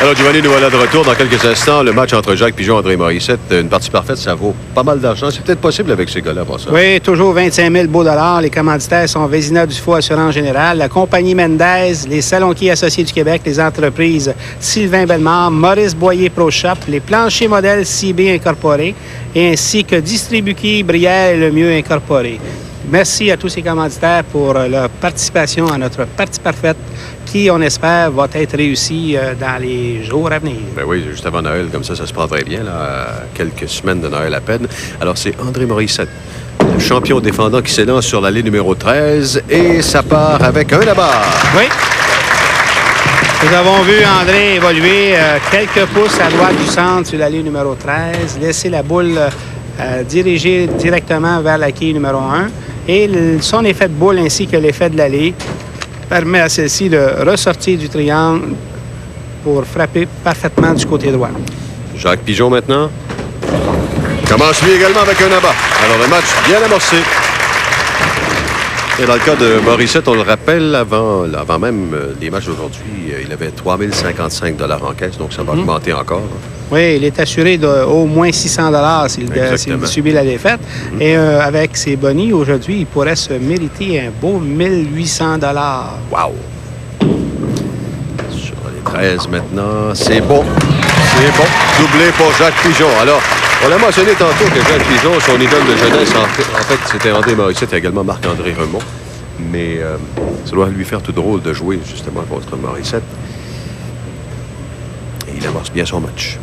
Alors, Giovanni, nous voilà de retour dans quelques instants. Le match entre Jacques Pigeon et André Morissette, une partie parfaite, ça vaut pas mal d'argent. C'est peut-être possible avec ces gars-là, pour ça. Oui, toujours 25 000 beaux dollars. Les commanditaires sont Vézina Dufault Assurance Générale, la compagnie Mendez, les Salonquiers Associés du Québec, les entreprises Sylvain Bellemare, Maurice Boyer Pro Shop, les planchers modèles CB Incorporés, et ainsi que Distribuquet, Brière et Le Mieux Incorporé. Merci à tous ces commanditaires pour leur participation à notre partie parfaite qui, on espère, va être réussie dans les jours à venir. Ben oui, juste avant Noël, comme ça se prendrait bien, là, quelques semaines de Noël à peine. Alors, c'est André Morissette, le champion défendant qui s'élance sur l'allée numéro 13, et ça part avec un là-bas. Oui. Nous avons vu André évoluer quelques pouces à droite du centre sur l'allée numéro 13, laisser la boule diriger directement vers la quille numéro 1. Et son effet de boule ainsi que l'effet de l'allée permet à celle-ci de ressortir du triangle pour frapper parfaitement du côté droit. Jacques Pigeon maintenant commence lui également avec un abat. Alors le match bien amorcé. Et dans le cas de Morissette, on le rappelle, avant même les matchs d'aujourd'hui, il avait 3 055 $ en caisse, donc ça va augmenter encore. Oui, il est assuré d'au moins 600 $ s'il subit la défaite. Et avec ses bonnies, aujourd'hui, il pourrait se mériter un beau 1 800 $. Wow! Sur les 13 maintenant, c'est bon. C'est bon. Doublé pour Jacques Pigeon. Alors, on l'a mentionné tantôt que Jacques Pigeon, son idole de jeunesse, en fait c'était André Morissette et également Marc-André Remond. Mais ça doit lui faire tout drôle de jouer justement contre Morissette. Et il amorce bien son match.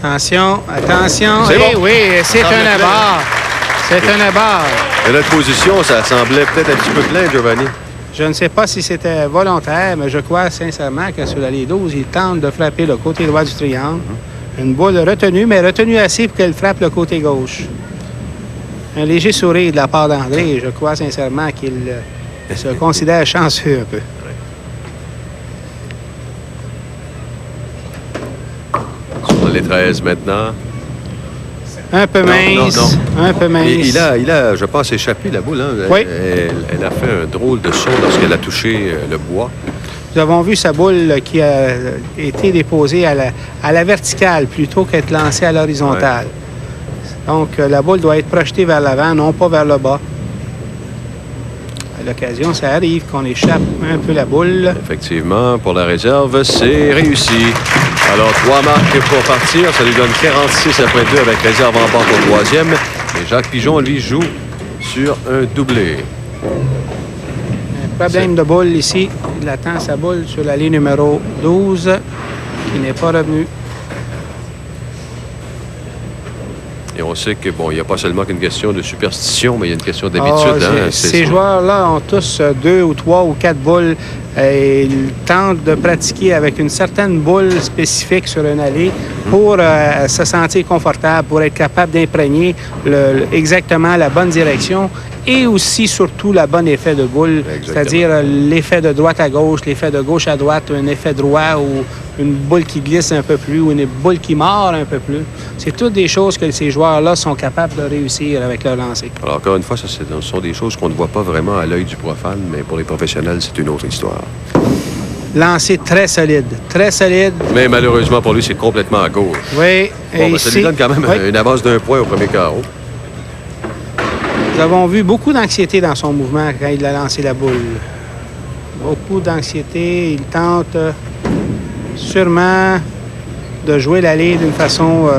Attention, attention. C'est bon. Oui, c'est un abat. C'est un abat. Et notre position, ça semblait peut-être un petit peu plein, Giovanni. Je ne sais pas si c'était volontaire, mais je crois sincèrement que sur l'allée 12, il tente de frapper le côté droit du triangle. Une boule retenue, mais retenue assez pour qu'elle frappe le côté gauche. Un léger sourire de la part d'André. Je crois sincèrement qu'il se considère chanceux un peu. Sur les 13 maintenant. Un peu mince. Un peu mince. Il a, je pense, échappé la boule. Hein? Oui. Elle a fait un drôle de son lorsqu'elle a touché le bois. Nous avons vu sa boule qui a été déposée à la verticale plutôt qu'être lancée à l'horizontale. Ouais. Donc, la boule doit être projetée vers l'avant, non pas vers le bas. À l'occasion, ça arrive qu'on échappe un peu la boule. Effectivement, pour la réserve, c'est réussi. Alors, 3 marques pour partir. Ça lui donne 46 après 2 avec réserve en banque au 3e. Et Jacques Pigeon, lui, joue sur un doublé. Problème de boule ici. Il attend sa boule sur l'allée numéro 12 qui n'est pas revenue. Et on sait que, bon, il n'y a pas seulement qu'une question de superstition, mais il y a une question d'habitude. Ces joueurs-là ont tous 2 ou 3 ou 4 boules. Et ils tentent de pratiquer avec une certaine boule spécifique sur une allée pour se sentir confortable, pour être capable d'imprégner exactement la bonne direction et aussi, surtout, le bon effet de boule, c'est-à-dire l'effet de droite à gauche, l'effet de gauche à droite, un effet droit ou une boule qui glisse un peu plus ou une boule qui mord un peu plus. C'est toutes des choses que ces joueurs-là sont capables de réussir avec leur lancer. Alors, encore une fois, ce sont des choses qu'on ne voit pas vraiment à l'œil du profane, mais pour les professionnels, c'est une autre histoire. Lancer très solide, très solide. Mais malheureusement, pour lui, c'est complètement à gauche. Oui. Bon, ben, ça lui donne quand même une avance d'1 point au premier carreau. Nous avons vu beaucoup d'anxiété dans son mouvement quand il a lancé la boule. Beaucoup d'anxiété. Il tente sûrement de jouer l'allée d'une façon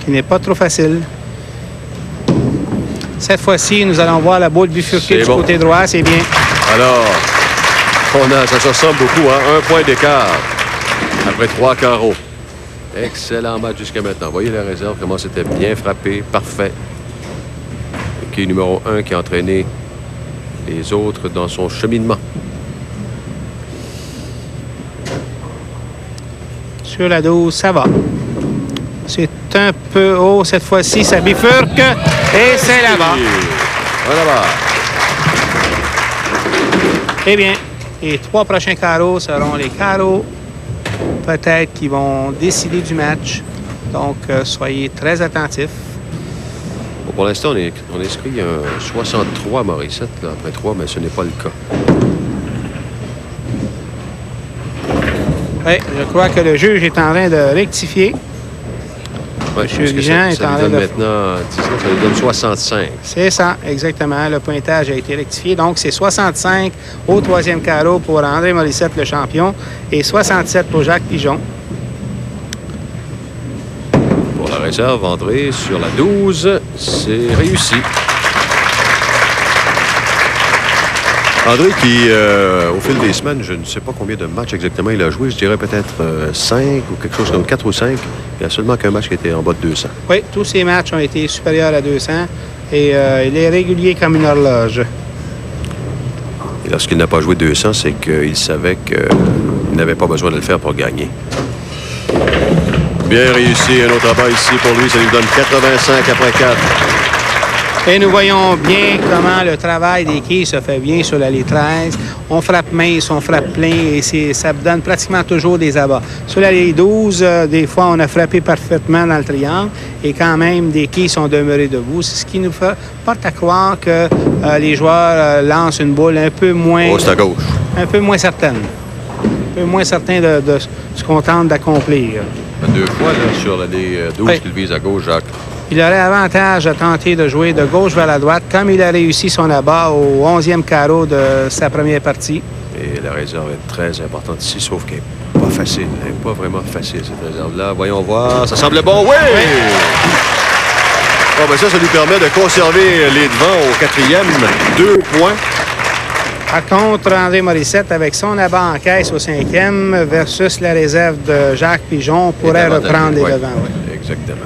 qui n'est pas trop facile. Cette fois-ci, nous allons voir la boule bifurquer du côté droit. C'est bien. Alors, ça se ressemble beaucoup, hein? 1 point d'écart après 3 carreaux. Excellent match jusqu'à maintenant. Voyez la réserve, comment c'était bien frappé, parfait. Qui est numéro 1 qui a entraîné les autres dans son cheminement. Sur la 12, ça va. C'est un peu haut cette fois-ci, ça bifurque et c'est là-bas. Voilà. Eh bien, les 3 prochains carreaux seront les carreaux peut-être qui vont décider du match. Donc, soyez très attentifs. Bon, pour l'instant, on inscrit un 63 Morissette là, après 3, mais ce n'est pas le cas. Oui, je crois que le juge est en train de rectifier. Oui, M. Vigent est en train de... maintenant 19, ça lui donne 65. C'est ça, exactement. Le pointage a été rectifié. Donc, c'est 65 au troisième carreau pour André Morissette, le champion, et 67 pour Jacques Pigeon. Pour la réserve, André, sur la 12, c'est réussi. André qui, au fil des semaines, je ne sais pas combien de matchs exactement il a joué, je dirais peut-être 5 ou quelque chose comme 4 ou 5. Il n'y a seulement qu'un match qui était en bas de 200. Oui, tous ces matchs ont été supérieurs à 200 et il est régulier comme une horloge. Et lorsqu'il n'a pas joué 200, c'est qu'il savait qu'il n'avait pas besoin de le faire pour gagner. Bien réussi, un autre abat ici pour lui, ça lui donne 85 après 4. Et nous voyons bien comment le travail des quilles se fait bien sur l'allée 13. On frappe mince, on frappe plein et ça donne pratiquement toujours des abats. Sur l'allée 12, des fois, on a frappé parfaitement dans le triangle et quand même, des quilles sont demeurées debout. C'est ce qui nous porte à croire que les joueurs lancent une boule un peu moins... Oh, c'est à gauche. Un peu moins certaine. Un peu moins certain de ce qu'on tente d'accomplir. 2 fois là, sur l'allée 12 oui. qu'il vise à gauche, Jacques. Il aurait avantage à tenter de jouer de gauche vers la droite, comme il a réussi son abat au 11e carreau de sa première partie. Et la réserve est très importante ici, sauf qu'elle n'est pas facile. Elle n'est pas vraiment facile, cette réserve-là. Voyons voir. Ça semble bon. Oui! Bon, ben ça lui permet de conserver les devants au 4e. 2 points. Par contre, André Morissette, avec son abat en caisse au 5e versus la réserve de Jacques Pigeon, pourrait reprendre les devants. Oui. Exactement.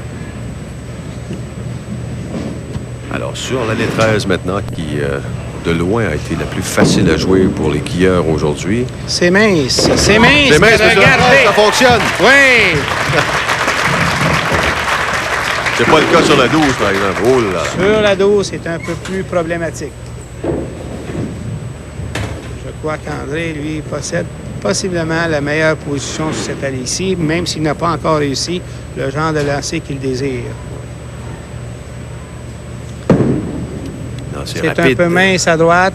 Alors, sur l'année 13 maintenant, qui de loin a été la plus facile à jouer pour les quilleurs aujourd'hui. C'est mince. C'est mince. C'est mince, mais ça fonctionne. Oui. C'est pas le cas sur la 12, par exemple. Oh là. Sur la 12, c'est un peu plus problématique. Je crois qu'André, lui, possède possiblement la meilleure position sur cette allée-ci, même s'il n'a pas encore réussi le genre de lancer qu'il désire. C'est un peu mince à droite.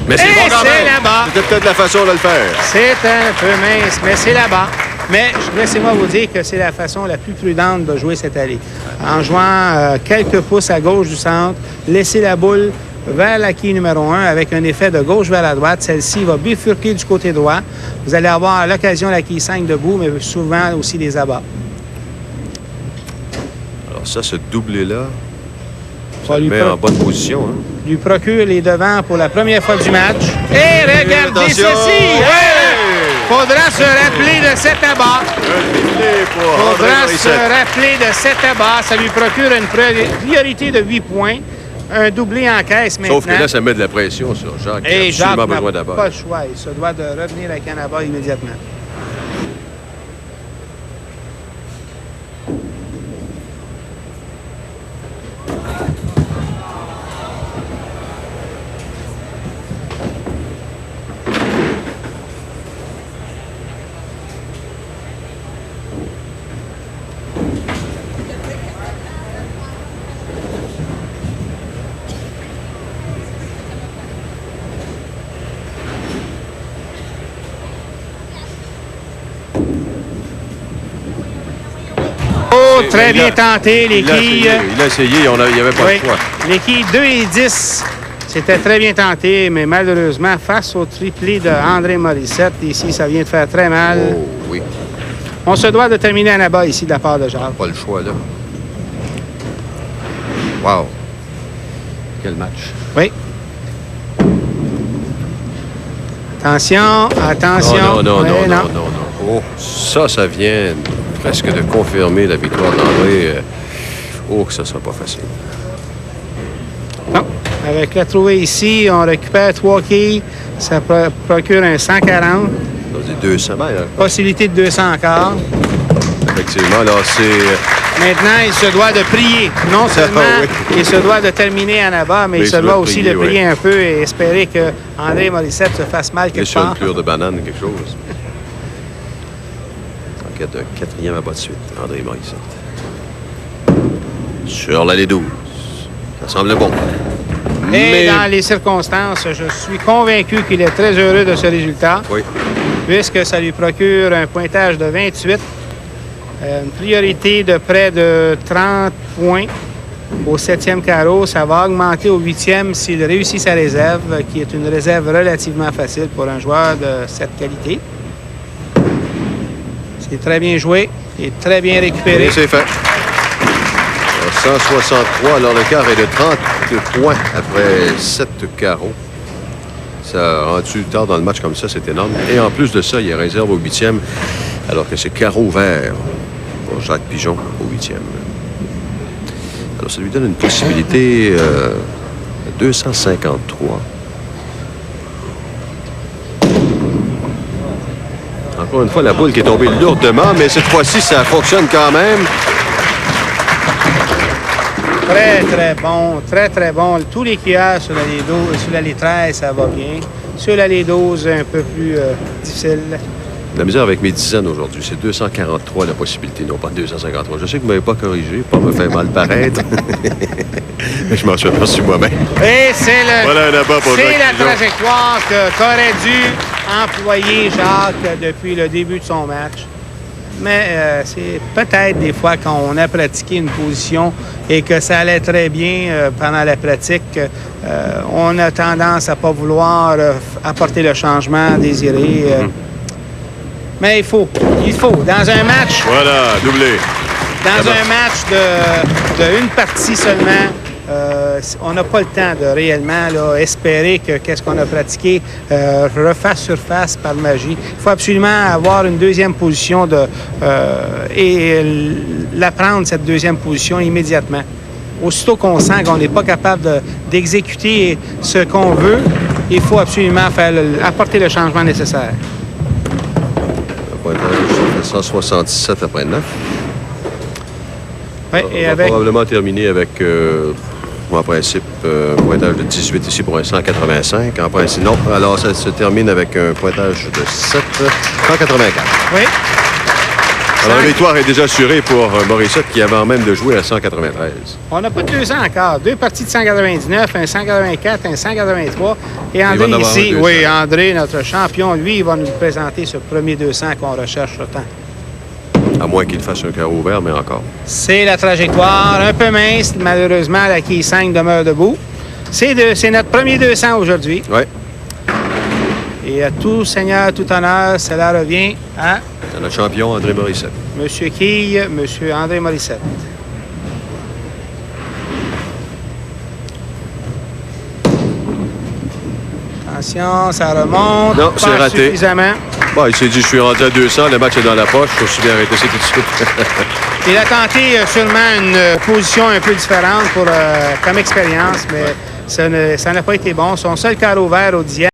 Mais c'est bon quand même. Là-bas. C'était peut-être la façon de le faire. C'est un peu mince, mais c'est là-bas. Mais laissez-moi vous dire que c'est la façon la plus prudente de jouer cette allée. En jouant quelques pouces à gauche du centre, laisser la boule vers la quille numéro 1 avec un effet de gauche vers la droite. Celle-ci va bifurquer du côté droit. Vous allez avoir à l'occasion la quille 5 debout, mais souvent aussi des abats. Alors ça, ce doublé-là, ça le met en bonne position. Hein? Lui procure les devants pour la première fois du match. Et regardez ceci! Ouais! Faudra se rappeler de cet abat. Faudra se rappeler de cet abat. Ça lui procure une priorité de 8 points. Un doublé en caisse maintenant. Sauf que là, ça met de la pression sur Jacques. Et Jacques n'a besoin d'abat. pas le choix. Il se doit de revenir avec un abat immédiatement. Très bien tenté, les quilles. Il a essayé, il n'y avait pas le choix. Les quilles 2 et 10, c'était très bien tenté, mais malheureusement, face au triplé de André Morissette, ici, ça vient de faire très mal. Oh, oui. On se doit de terminer un abat ici de la part de Jacques. Pas le choix, là. Wow. Quel match. Oui. Attention, attention. Non. Oh, ça vient presque de confirmer la victoire d'André. Oh, que ça sera pas facile. Non. Avec la trouvée ici, on récupère 3 quilles. Ça procure un 140. C'est 200. Possibilité de 200 encore. Effectivement, là, c'est... Maintenant, il se doit de prier. Non seulement il se doit de terminer en abat, mais il se doit aussi de prier un peu et espérer que André Morissette se fasse mal quelque part. Sur une cure de banane, quelque chose. En cas de 4e abat de suite, André Morissette. Sur l'allée 12. Ça semble bon. Et dans les circonstances, je suis convaincu qu'il est très heureux de ce résultat. Oui. Puisque ça lui procure un pointage de 28, une priorité de près de 30 points au 7e carreau. Ça va augmenter au 8e s'il réussit sa réserve, qui est une réserve relativement facile pour un joueur de cette qualité. C'est très bien joué et très bien récupéré. Et c'est fait. 163, alors l'écart est de 30 points après 7 carreaux. Ça a rendu tard dans le match comme ça, c'est énorme. Et en plus de ça, il y a réserve au 8e, alors que c'est carreau vert pour Jacques Pigeon au 8e. Alors ça lui donne une possibilité de 253. Encore une fois, la boule qui est tombée lourdement, mais cette fois-ci, ça fonctionne quand même. Très, très bon. Très, très bon. Tous les cuillères sur l'allée 13, ça va bien. Sur l'allée 12, un peu plus difficile. La misère avec mes dizaines aujourd'hui, c'est 243 la possibilité, non pas 253. Je sais que vous ne m'avez pas corrigé, pas me faire mal paraître. Mais je m'en suis aperçu moi-même. Et c'est voilà un abat pour Jacques la Pigeon. trajectoire qu'aurait dû employer Jacques depuis le début de son match. Mais c'est peut-être des fois quand on a pratiqué une position et que ça allait très bien pendant la pratique, on a tendance à ne pas vouloir apporter le changement désiré. Mais il faut. Dans un match... Voilà, doublé. Dans un match de une partie seulement, on n'a pas le temps de réellement espérer que qu'est-ce qu'on a pratiqué refasse surface par magie. Il faut absolument avoir une deuxième position et la prendre, cette deuxième position, immédiatement. Aussitôt qu'on sent qu'on n'est pas capable d'exécuter ce qu'on veut, il faut absolument apporter le changement nécessaire. Le pointage, 177 après 9. Oui, on va probablement terminer avec, en principe, un pointage de 18 ici pour un 185. En principe, non. Alors, ça se termine avec un pointage de 7, 184. Oui. Alors, la victoire est déjà assurée pour Morissette qui avant même de jouer à 193. On n'a pas de 200 encore. 2 parties de 199, un 184, un 183. Et André ici, oui, André, notre champion, lui, il va nous présenter ce premier 200 qu'on recherche autant. À moins qu'il fasse un carreau ouvert, mais encore. C'est la trajectoire, un peu mince. Malheureusement, la quille 5 demeure debout. C'est notre premier 200 aujourd'hui. Oui. Et à tout seigneur, tout honneur, cela revient à... C'est notre champion, André Morissette. Monsieur Quille, Monsieur André Morissette. Attention, ça remonte. Non, c'est raté. Suffisamment. Bon, il s'est dit, je suis rendu à 200, le match est dans la poche, je suis bien arrêté, c'est tout de suite. Il a tenté sûrement une position un peu différente comme expérience, mais ça n'a pas été bon. Son seul carreau vert au 10e.